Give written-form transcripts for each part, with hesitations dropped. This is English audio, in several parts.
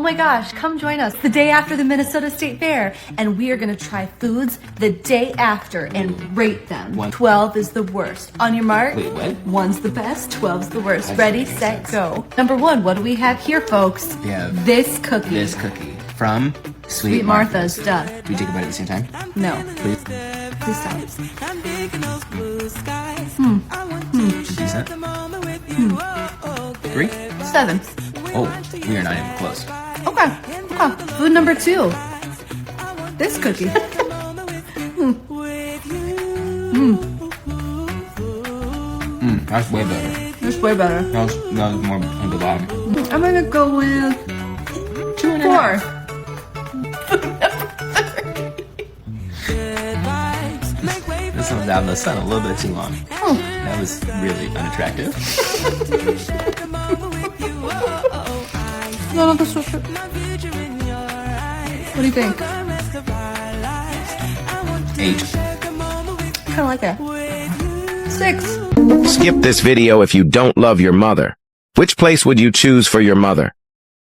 my gosh, come join us the day after the Minnesota State Fair, and we are gonna try foods the day after and rate them. 12 is the worst. On your mark? Wait, what? 1's the best, 12's the worst. Ready, set, go. Number 1, what do we have here, folks? We have this cookie. This cookie from Sweet Martha's. Duh. Do we take a bite at the same time? No. Please. Please stop. Decent. 3? 7. Oh, we are not even close. Okay. Food number 2. This cookie. That's way better. That's way better. That was more on the bottom. I'm gonna go with 2.5. 4. This one was out in the sun a little bit too long. Oh. That was really unattractive. No, this was. What do you think? 8. Kind of like that. 6. Skip this video if you don't love your mother. Which place would you choose for your mother?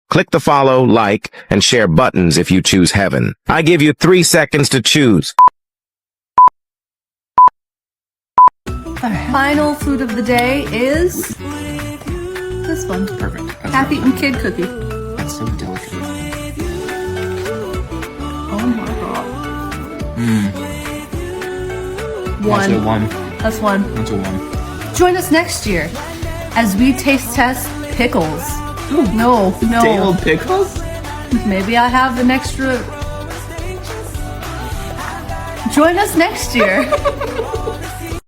Click the follow, like, and share buttons if you choose heaven. I give you 3 seconds to choose. Our final food of the day is this one. Perfect. Half-eaten kid cookie. That's so delicious. Oh my god. That's a 1. That's 1. That's a 1. Join us next year as we taste test pickles. Ooh, no. Dale pickles? Maybe I have an extra. Join us next year.